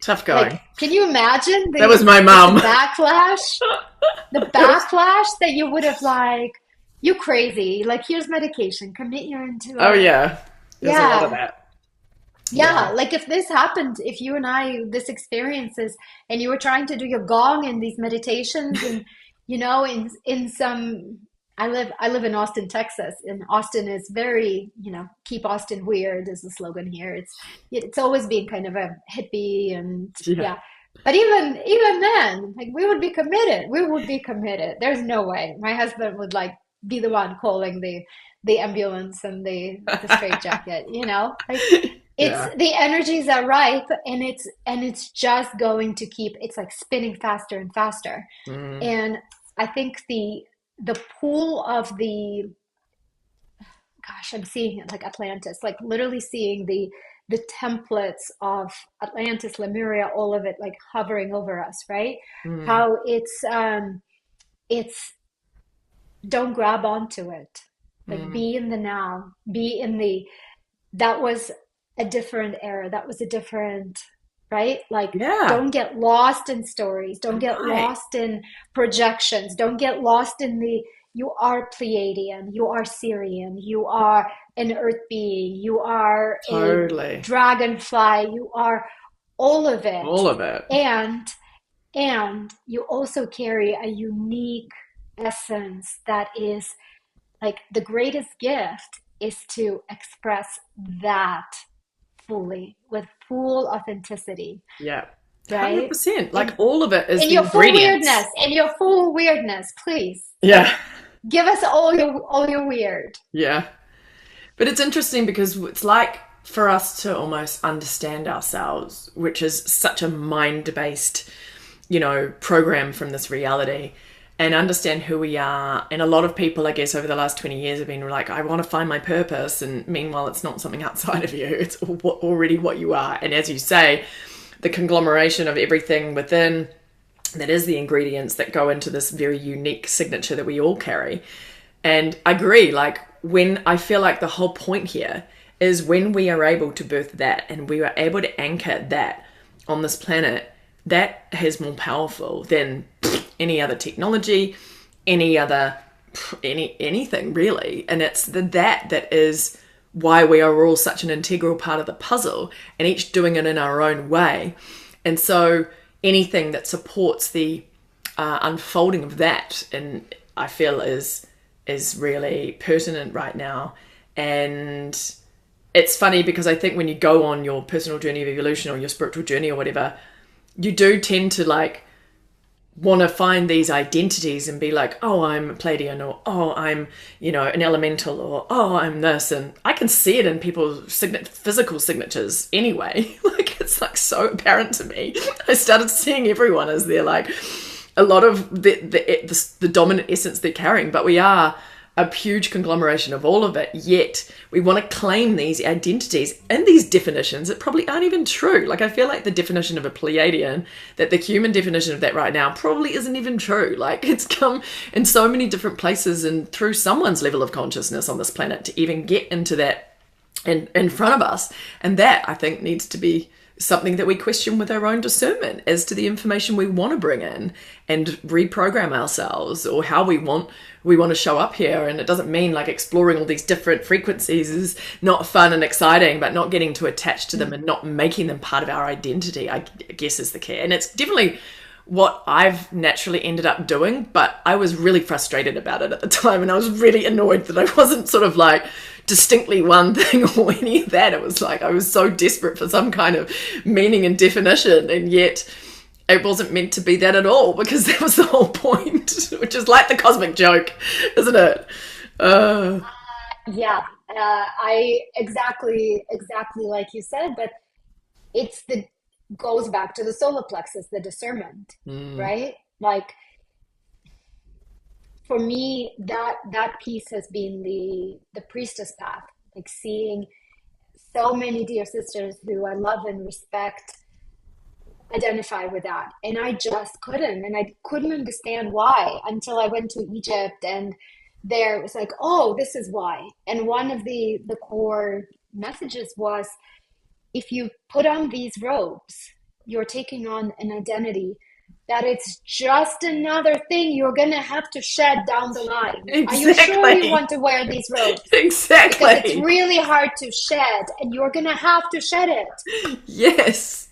tough going. Like, can you imagine that was my mom. The backlash that you would have, like, you crazy, like, here's medication, commit you into oh yeah, there's a lot of that. Yeah, like if this happened, if you and I, this experiences, and you were trying to do your gong in these meditations, and in some, I live in Austin, Texas, and Austin is very, keep Austin weird is the slogan here. It's always been kind of a hippie and Yeah. yeah. But even then, like we would be committed. We would be committed. There's no way. My husband would like be the one calling the ambulance and the straitjacket, like it's Yeah. the energies are ripe, and it's just going to keep, it's like spinning faster and faster. Mm. And I think the pool of the, gosh, I'm seeing it like Atlantis, like literally seeing the templates of Atlantis, Lemuria, all of it like hovering over us, right? Mm. How it's don't grab onto it. Like Mm. be in the now, be in the, that was a different era. That was a different, right? Like, Yeah. don't get lost in stories. Don't get Right. lost in projections. Don't get lost in you are Pleiadian, you are Syrian, you are an earth being, you are a Totally. dragonfly, you are all of it. All of it. And, and you also carry a unique essence that is like the greatest gift is to express that fully with full authenticity, Yeah. right? 100%. Like In all of it is in the your full ingredients. weirdness, in your full weirdness, please. Like Yeah. give us all your weird. Yeah. But it's interesting because it's like for us to almost understand ourselves, which is such a mind based, program from this reality, and understand who we are. And a lot of people, I guess, over the last 20 years have been like, I want to find my purpose. And meanwhile, it's not something outside of you, it's already what you are. And as you say, the conglomeration of everything within that is the ingredients that go into this very unique signature that we all carry. And I agree, like when I feel like the whole point here is when we are able to birth that and we are able to anchor that on this planet, that is more powerful than any other technology, any other anything really. And it's that is why we are all such an integral part of the puzzle, and each doing it in our own way. And so anything that supports the unfolding of that, and I feel is really pertinent right now. And it's funny because I think when you go on your personal journey of evolution or your spiritual journey or whatever, you do tend to like want to find these identities and be like, oh, I'm a Pleiadian, or oh, I'm, an elemental, or oh, I'm this. And I can see it in people's physical signatures anyway. Like, it's like so apparent to me. I started seeing everyone as they're like a lot of the dominant essence they're carrying, but we are a huge conglomeration of all of it, yet we want to claim these identities and these definitions that probably aren't even true. Like, I feel like the definition of a Pleiadian, that the human definition of that right now probably isn't even true. Like, it's come in so many different places and through someone's level of consciousness on this planet to even get into that in front of us. And that, I think, needs to be something that we question with our own discernment as to the information we want to bring in and reprogram ourselves, or how we want to show up here. And it doesn't mean like exploring all these different frequencies is not fun and exciting, but not getting too attached to them and not making them part of our identity, I guess, is the key. And it's definitely what I've naturally ended up doing, but I was really frustrated about it at the time, and I was really annoyed that I wasn't sort of like distinctly one thing or any of that. It was like I was so desperate for some kind of meaning and definition, and yet it wasn't meant to be that at all, because that was the whole point, which is like the cosmic joke, isn't it? Yeah, I exactly like you said, but it's the goes back to the solar plexus, the discernment, Mm, right? Like for me, that piece has been the priestess path, like seeing so many dear sisters who I love and respect identify with that, and I just couldn't, and I couldn't understand why until I went to Egypt, and there it was like, oh, this is why. And one of the core messages was, if you put on these robes, you're taking on an identity that it's just another thing you're going to have to shed down the line. Are you sure you Exactly. want to wear these robes? Because it's Exactly. really hard to shed, and you're going to have to shed it. Yes.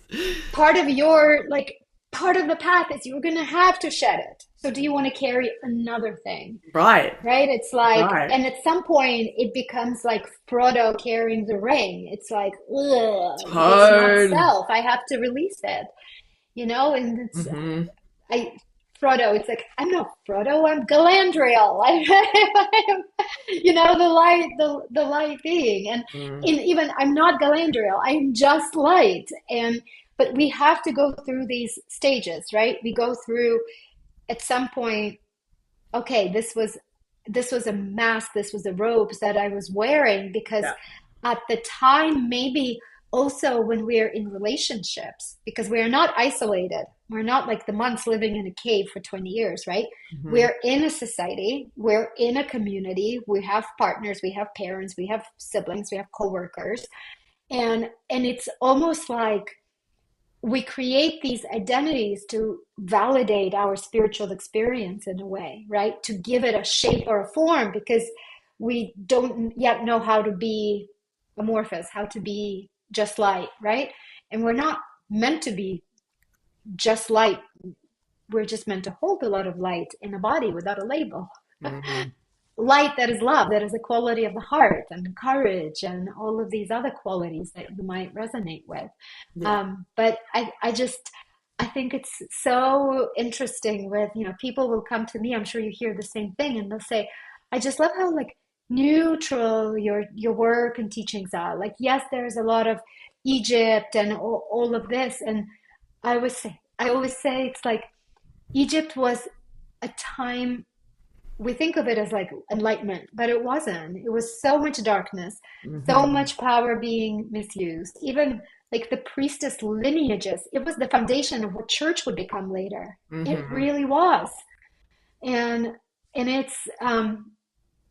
Part of your, like, part of the path is you're going to have to shed it. So do you want to carry another thing? Right. Right? It's like, Right. and at some point it becomes like Frodo carrying the ring. It's like, ugh, it's not Tone. self. I have to release it, and it's, Hmm. I, Frodo, it's like, I'm not Frodo, I'm Galadriel. I'm, the light, the light being. And Mm. even, I'm not Galadriel, I'm just light. But we have to go through these stages, right? We go through at some point, okay, this was a mask, this was the robes that I was wearing because Yeah. at the time, maybe also when we're in relationships, because we are not isolated. We're not like the monks living in a cave for 20 years, right? Hmm. We're in a society, we're in a community, we have partners, we have parents, we have siblings, we have coworkers. And it's almost like we create these identities to validate our spiritual experience in a way, right? To give it a shape or a form because we don't yet know how to be amorphous, how to be just light, right? And we're not meant to be just light. We're just meant to hold a lot of light in a body without a label. Hmm. Light that is love, that is the quality of the heart and courage and all of these other qualities that you might resonate with. Yeah. But I think it's so interesting with, people will come to me, I'm sure you hear the same thing, and they'll say, I just love how like neutral your work and teachings are. Like, yes, there's a lot of Egypt and all of this. And I always say it's like Egypt was a time we think of it as like enlightenment, but it wasn't. It was so much darkness, so Hmm. much power being misused. Even like the priestess lineages, it was the foundation of what church would become later. It Hmm. really was. And it's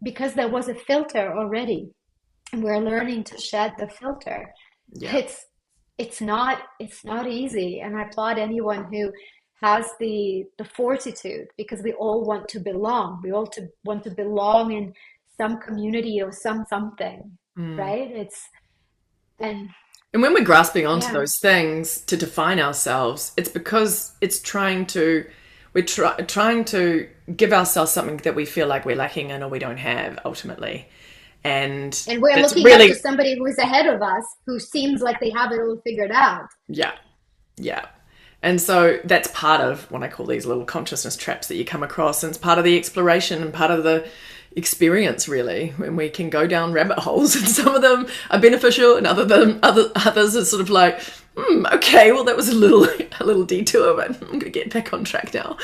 because there was a filter already, and we're learning to shed the filter. Yeah. It's it's not easy, and I applaud anyone who has the fortitude because we all want to belong. We all want to belong in some community or something, Mm. right? And And when we're grasping onto yeah, those things to define ourselves, it's because trying to give ourselves something that we feel like we're lacking in or we don't have ultimately. And and we're that's looking up to really, somebody who is ahead of us who seems like they have it all figured out. yeah, yeah. And so that's part of what I call these little consciousness traps that you come across. And it's part of the exploration and part of the experience, really, when we can go down rabbit holes. And some of them are beneficial, and others are sort of like, okay, well, that was a little detour, but I'm going to get back on track now.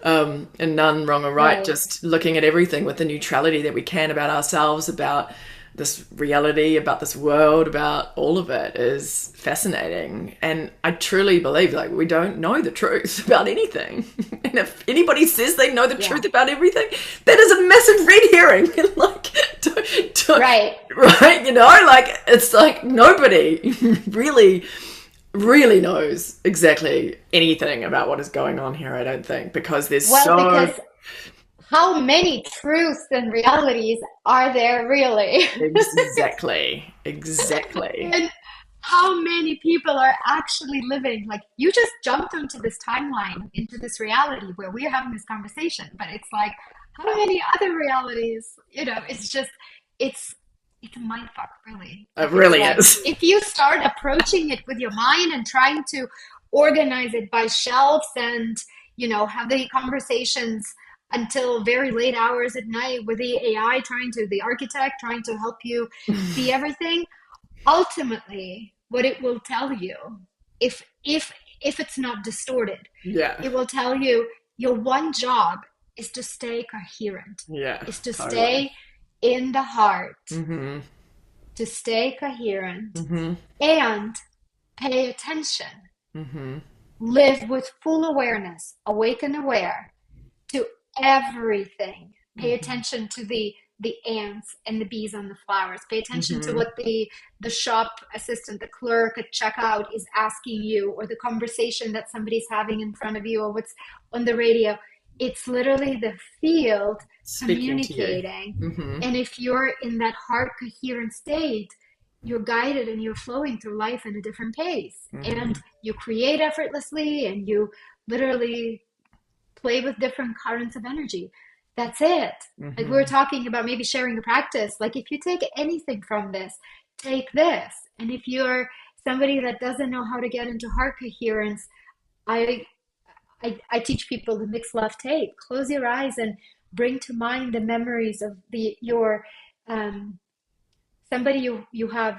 And none wrong or right, Right. just looking at everything with the neutrality that we can about ourselves, about this reality, about this world, about all of it is fascinating. And I truly believe like we don't know the truth about anything. And if anybody says they know the Yeah. truth about everything, that is a massive red herring. Like, Right. right? Like it's like nobody really, really knows exactly anything about what is going on here, I don't think, because there's Well, so because how many truths and realities are there really? exactly, exactly. And how many people are actually living? Like, you just jumped into this timeline, into this reality where we're having this conversation, but it's like, how many other realities? It's it's a mind fuck, really. It Like, it's really like is. if you start approaching it with your mind and trying to organize it by shelves and have the conversations until very late hours at night with the AI, the architect trying to help you see everything. Ultimately, what it will tell you, if it's not distorted, Yeah, it will tell you your one job is to stay coherent, yeah, is to totally. stay in the heart, Mm-hmm. to stay coherent Mm-hmm. and pay attention. Mm-hmm. Live with full awareness, awake and aware to everything. Pay Mm-hmm. attention to the the ants and the bees on the flowers. Pay attention to Mm-hmm. what the shop assistant, the clerk at checkout is asking you, or the conversation that somebody's having in front of you, or what's on the radio. It's literally the field Speaking to you. communicating. Mm-hmm. And if you're in that heart coherent state, you're guided and you're flowing through life in a different pace. Mm-hmm. And you create effortlessly, and you literally play with different currents of energy. That's it. Like we were Mm-hmm. talking about maybe sharing a practice. Like if you take anything from this, take this. And if you're somebody that doesn't know how to get into heart coherence, I I teach people the mix love tape. Close your eyes and bring to mind the memories of the your um, somebody you have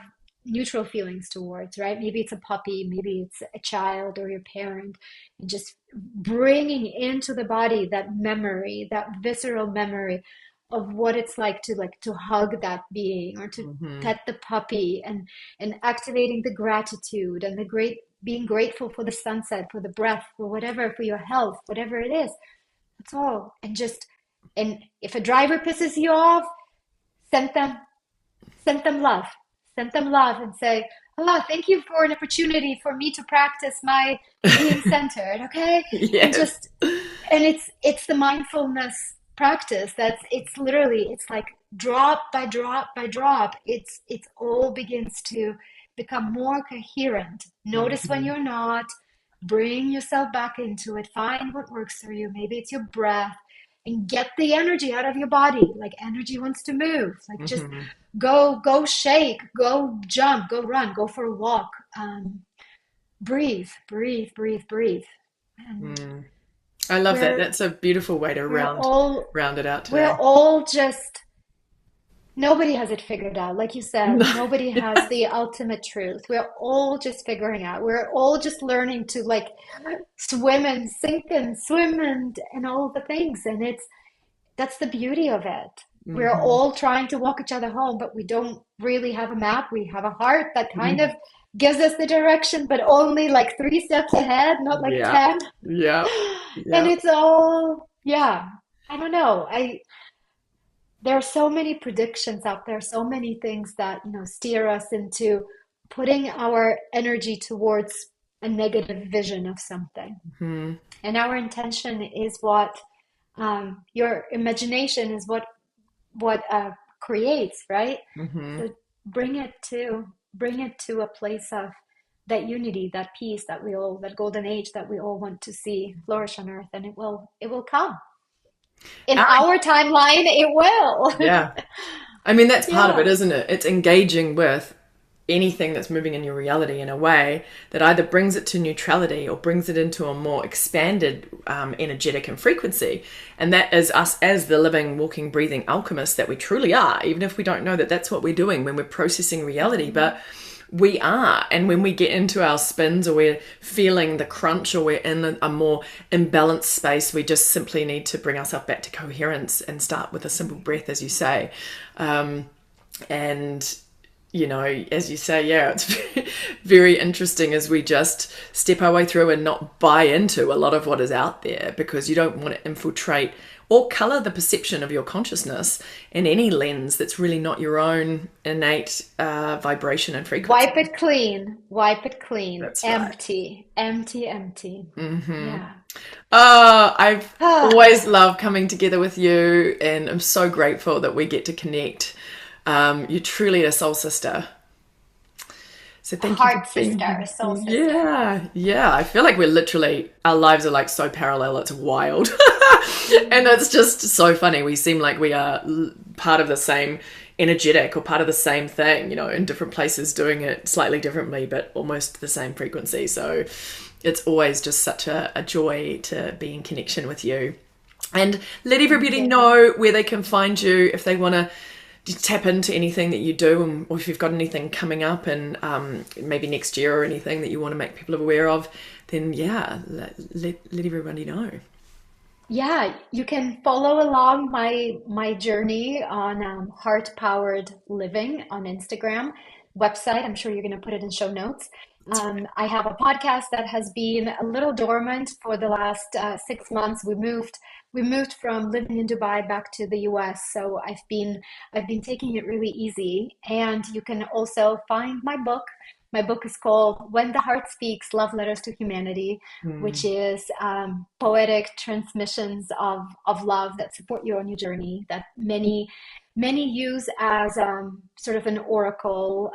neutral feelings towards, right? Maybe it's a puppy, maybe it's a child or your parent, and just bringing into the body that memory, that visceral memory of what it's like to hug that being, or to Mm-hmm. pet the puppy, and activating the gratitude and the great being grateful for the sunset, for the breath, for whatever, for your health, whatever it is. That's all. And if a driver pisses you off, send them send them love. Send them love and say, "Oh, thank you for an opportunity for me to practice my being centered." Okay. And Yes. just, and it's the mindfulness practice that's, it's literally, it's like drop by drop by drop. It's all begins to become more coherent. Notice when Mm-hmm. you're not. Bring yourself back into it. Find what works for you. Maybe it's your breath, and get the energy out of your body. Like energy wants to move. Like just Mm-hmm. go shake, go jump, go run, go for a walk. Breathe, breathe, breathe, breathe. And Mm. I love that. we're That's a beautiful way to we're all round it out we're today. all just, nobody has it figured out. Like you said, No. nobody has the ultimate truth. We're all just figuring out. We're all just learning to like swim and sink and swim and all the things. And it's, that's the beauty of it. We're Mm-hmm. all trying to walk each other home, but we don't really have a map. We have a heart that kind of Mm. gives us the direction, but only like 3 steps ahead, not like Yeah. 10. Yeah. And Yeah. it's all, yeah, I don't know. There are so many predictions out there, so many things that, steer us into putting our energy towards a negative vision of something. Mm-hmm. And our intention is what, your imagination is what creates, right? Mm-hmm. So bring it to a place of that unity, that peace that we all, that golden age that we all want to see flourish on earth, and it will come in Ah, our timeline. It will. yeah. I mean, that's part of it, Yeah. isn't it? It's engaging with anything that's moving in your reality in a way that either brings it to neutrality or brings it into a more expanded energetic and frequency. And that is us as the living, walking, breathing alchemists that we truly are, even if we don't know that that's what we're doing when we're processing reality. But we are. And when we get into our spins, or we're feeling the crunch, or we're in a more imbalanced space, we just simply need to bring ourselves back to coherence and start with a simple breath, as you say. And as you say, yeah, it's very interesting as we just step our way through and not buy into a lot of what is out there, because you don't want to infiltrate or color the perception of your consciousness in any lens that's really not your own innate vibration and frequency. Wipe it clean. Wipe it clean. That's right. Empty. Empty, empty. Yeah. I've Ah, always loved coming together with you, and I'm so grateful that we get to connect. You're truly a soul sister. So thank you for heart being sister, soul here. sister. Yeah, yeah. I feel like we're literally, our lives are like so parallel, it's wild. And it's just so funny. We seem like we are part of the same energetic, or part of the same thing, in different places doing it slightly differently, but almost the same frequency. So it's always just such a joy to be in connection with you. And let Thank everybody you. know where they can find you if they want to tap into anything that you do, or if you've got anything coming up, and maybe next year, or anything that you want to make people aware of, then yeah, let everybody know. Yeah, you can follow along my journey on Heart Powered Living on Instagram website. I'm sure you're going to put it in show notes. I have a podcast that has been a little dormant for the last 6 months. We moved from living in Dubai back to the US, so I've been taking it really easy. And you can also find my book. My book is called When the Heart Speaks: Love Letters to Humanity, which Mm, is poetic transmissions of love that support you on your journey, that many use as sort of an oracle,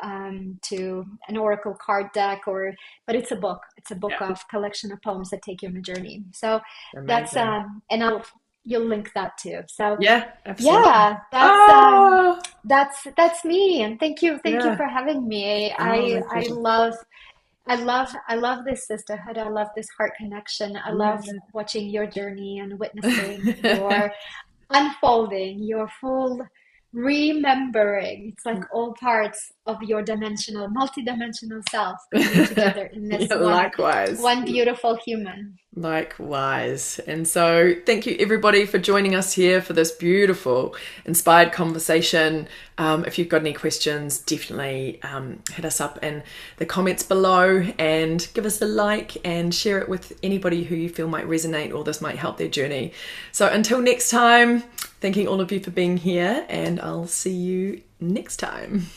to an oracle card deck, or but it's a book. It's a book yeah, of collection of poems that take you on a journey. So that's amazing. and you'll link that too. So Yeah, absolutely. yeah, Oh, that's me. And thank you yeah. for having me. Oh, I my I pleasure. love I love this sisterhood. I love this heart connection. I love Yeah. watching your journey and witnessing your unfolding, your full remembering. It's like all parts of your multidimensional self coming together in this Yeah, one likewise. one beautiful human. Likewise. And so, thank you everybody for joining us here for this beautiful, inspired conversation. If you've got any questions, definitely hit us up in the comments below and give us a like and share it with anybody who you feel might resonate or this might help their journey. So, until next time, thanking all of you for being here, and I'll see you next time.